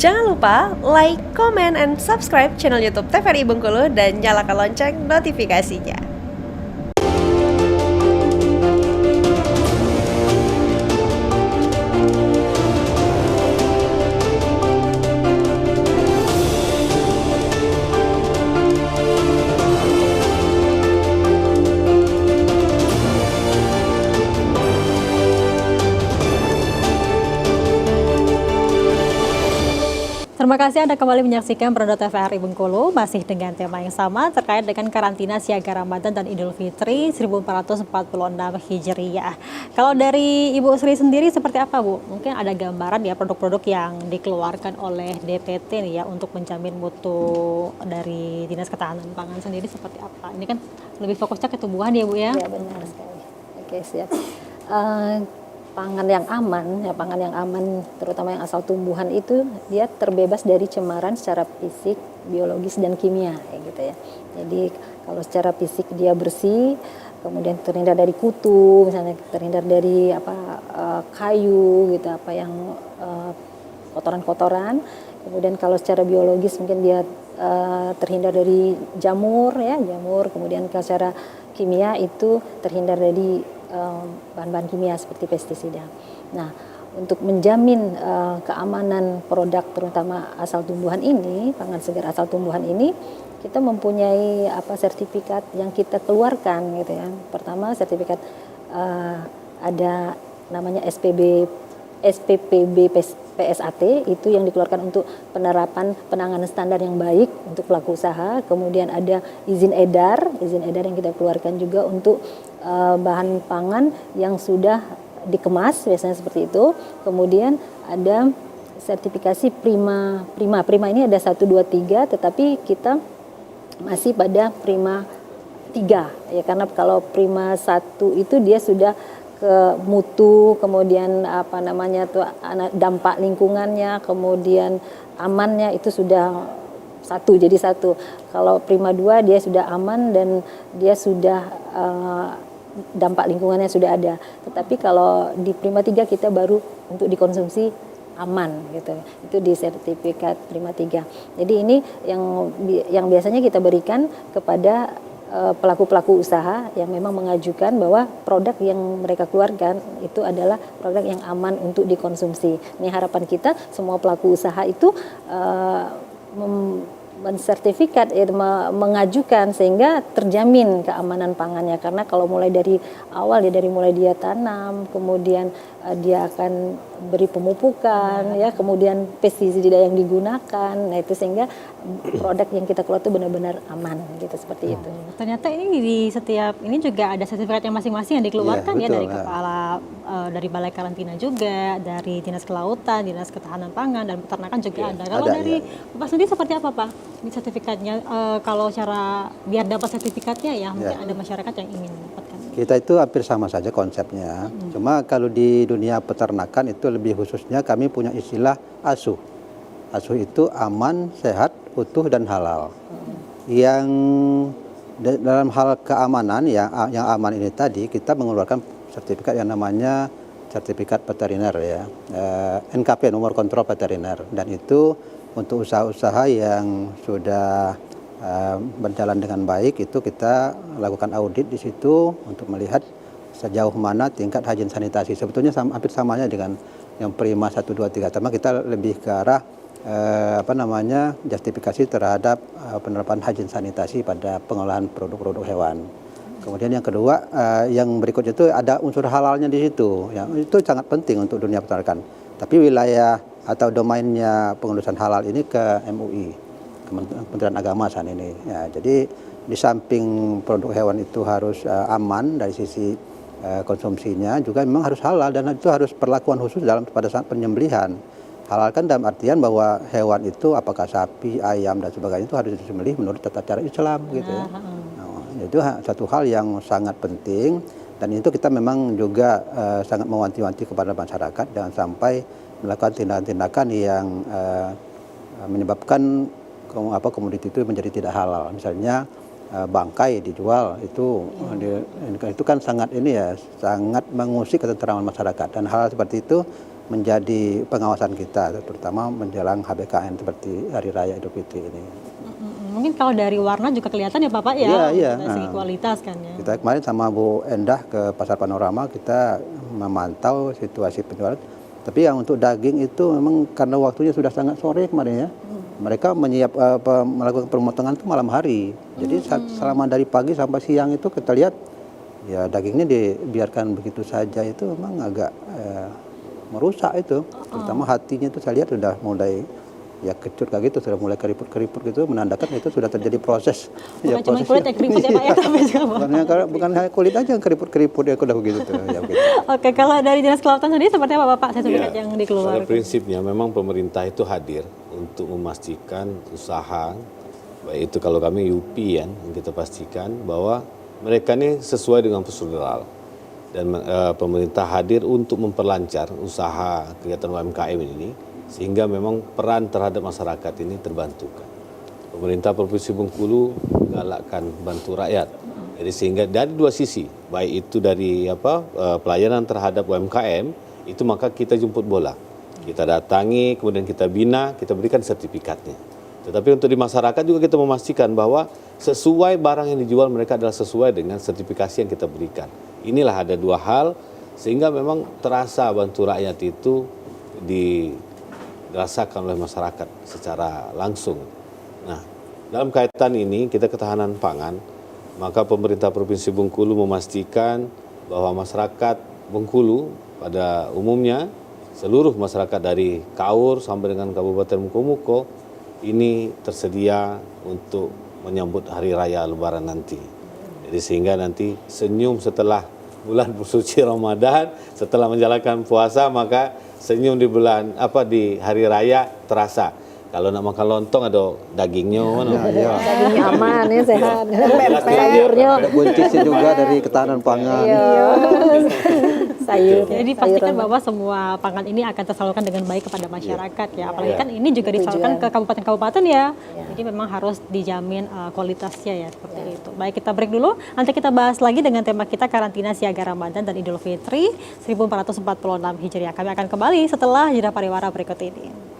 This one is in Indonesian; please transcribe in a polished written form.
Jangan lupa like, comment, and subscribe channel YouTube TVRI Bengkulu dan nyalakan lonceng notifikasinya. Terima kasih Anda kembali menyaksikan Beranda TVRI Bengkulu, masih dengan tema yang sama terkait dengan karantina siaga Ramadan dan Idul Fitri 1446 Hijriah. Kalau dari Ibu Sri sendiri seperti apa, Bu? Mungkin ada gambaran ya produk-produk yang dikeluarkan oleh DPT nih ya untuk menjamin mutu dari Dinas Ketahanan Pangan sendiri seperti apa? Ini kan lebih fokusnya ke tumbuhan ya, Bu ya? Ya, benar sekali. Oke, siap. Pangan yang aman, terutama yang asal tumbuhan itu dia terbebas dari cemaran secara fisik, biologis dan kimia, kayak gitu ya. Jadi kalau secara fisik dia bersih, kemudian terhindar dari kutu, misalnya terhindar dari kayu, gitu, kotoran-kotoran. Kemudian kalau secara biologis mungkin dia terhindar dari jamur, kemudian kalau secara kimia itu terhindar dari bahan-bahan kimia seperti pestisida. Nah, untuk menjamin keamanan produk terutama asal tumbuhan ini, pangan segar asal tumbuhan ini, kita mempunyai sertifikat yang kita keluarkan gitu ya. Pertama sertifikat ada namanya SPPB PSAT, itu yang dikeluarkan untuk penerapan penanganan standar yang baik untuk pelaku usaha. Kemudian ada izin edar yang kita keluarkan juga untuk bahan pangan yang sudah dikemas, biasanya seperti itu. Kemudian ada sertifikasi prima ini ada 1, 2, 3, tetapi kita masih pada prima 3 ya, karena kalau prima 1 itu dia sudah ke mutu, kemudian dampak lingkungannya, kemudian amannya itu sudah jadi satu. Kalau prima 2 dia sudah aman dan dia sudah dampak lingkungannya sudah ada. Tetapi kalau di prima 3 kita baru untuk dikonsumsi aman gitu. Itu di sertifikat prima 3. Jadi ini yang biasanya kita berikan kepada pelaku-pelaku usaha yang memang mengajukan bahwa produk yang mereka keluarkan itu adalah produk yang aman untuk dikonsumsi. Ini harapan kita semua pelaku usaha itu mensertifikat, mengajukan sehingga terjamin keamanan pangannya, karena kalau mulai dari awal mulai dia tanam, kemudian dia akan beri pemupukan kemudian pestisida yang digunakan, nah itu sehingga produk yang kita keluar itu benar-benar aman gitu, seperti itu. Ternyata ini di setiap ini juga ada sertifikatnya masing-masing yang dikeluarkan dari kepala dari Balai Karantina juga, dari Dinas Kelautan, Dinas Ketahanan Pangan dan Peternakan juga ada. Kalau dari Bapak sendiri seperti apa, Pak? Ini sertifikatnya kalau cara biar dapat sertifikatnya mungkin ada masyarakat yang ingin mendapatkan. Kita itu hampir sama saja konsepnya. Cuma kalau di dunia peternakan itu lebih khususnya kami punya istilah ASUH. ASUH itu aman, sehat, utuh dan halal. Yang dalam hal keamanan yang aman ini tadi kita mengeluarkan sertifikat yang namanya sertifikat veteriner NKP, nomor kontrol veteriner, dan itu untuk usaha-usaha yang sudah berjalan dengan baik itu kita lakukan audit di situ untuk melihat sejauh mana tingkat higien sanitasi. Sebetulnya hampir samanya dengan yang prima 1, 2, 3, tapi kita lebih ke arah justifikasi terhadap penerapan higien sanitasi pada pengolahan produk-produk hewan. Kemudian yang kedua, yang berikutnya itu ada unsur halalnya di situ. Itu sangat penting untuk dunia peternakan. Tapi wilayah atau domainnya pengurusan halal ini ke MUI, Kementerian Agama saat ini. Ya, jadi di samping produk hewan itu harus aman dari sisi konsumsinya, juga memang harus halal dan itu harus perlakuan khusus pada saat penyembelihan. Halal kan dalam artian bahwa hewan itu apakah sapi, ayam dan sebagainya itu harus disembelih menurut tata cara Islam gitu ya. Nah, itu satu hal yang sangat penting, dan itu kita memang juga sangat mewanti-wanti kepada masyarakat jangan sampai melakukan tindakan-tindakan yang menyebabkan komoditi itu menjadi tidak halal. Misalnya bangkai dijual itu kan sangat sangat mengusik ketentraman masyarakat, dan hal seperti itu menjadi pengawasan kita, terutama menjelang HBKN seperti Hari Raya Idul Fitri ini. Mungkin kalau dari warna juga kelihatan ya Bapak ya, Iya, iya. dari segi kualitas kan ya. Kita kemarin sama Bu Endah ke Pasar Panorama, kita memantau situasi penjualan. Tapi yang untuk daging itu memang karena waktunya sudah sangat sore kemarin ya. Mereka melakukan pemotongan itu malam hari. Jadi selama dari pagi sampai siang itu kita lihat ya dagingnya dibiarkan begitu saja, itu memang agak merusak itu. Terutama hatinya itu saya lihat sudah mulai ya kecut kayak gitu, sudah mulai keriput-keriput gitu, menandakan itu sudah terjadi proses. Bukan cuma kulit yang keriput ya Pak ya, tapi juga bukan hanya kulit aja yang keriput-keriput ya udah begitu tuh. Ya, begitu. Oke, kalau dari Dinas Kelautan sendiri seperti apa Bapak sertifikat yang Pada dikeluarkan? prinsipnya memang pemerintah itu hadir untuk memastikan usaha, baik itu kalau kami UPI yang kita pastikan bahwa mereka ini sesuai dengan prosedural. Dan pemerintah hadir untuk memperlancar usaha kegiatan UMKM ini, sehingga memang peran terhadap masyarakat ini terbantukan. Pemerintah Provinsi Bengkulu menggalakkan bantu rakyat. Jadi sehingga dari dua sisi, baik itu dari pelayanan terhadap UMKM, itu maka kita jemput bola. Kita datangi, kemudian kita bina, kita berikan sertifikatnya. Tetapi untuk di masyarakat juga kita memastikan bahwa sesuai barang yang dijual mereka adalah sesuai dengan sertifikasi yang kita berikan. Inilah ada dua hal sehingga memang terasa bantu rakyat itu dirasakan oleh masyarakat secara langsung. Nah, dalam kaitan ini kita ketahanan pangan, maka pemerintah Provinsi Bengkulu memastikan bahwa masyarakat Bengkulu pada umumnya seluruh masyarakat dari Kaur sampai dengan Kabupaten Mukomuko ini tersedia untuk menyambut Hari Raya Lebaran nanti. Jadi sehingga nanti senyum setelah bulan suci Ramadan, setelah menjalankan puasa maka senyum di di Hari Raya terasa. Kalau nak makan lontong ada dagingnya mana? Ya. Dagingnya aman ya, sehat. Sayurnya ada buncisnya juga dari ketahanan pangan. Sayur. Jadi pastikan bahwa semua pangan ini akan tersalurkan dengan baik kepada masyarakat ya. Apalagi kan ini juga disalurkan ke kabupaten-kabupaten ya. Jadi memang harus dijamin kualitasnya ya seperti itu. Baik, kita break dulu. Nanti kita bahas lagi dengan tema kita karantina siaga Ramadan dan Idul Fitri 1446 Hijriah. Kami akan kembali setelah jeda pariwara berikut ini.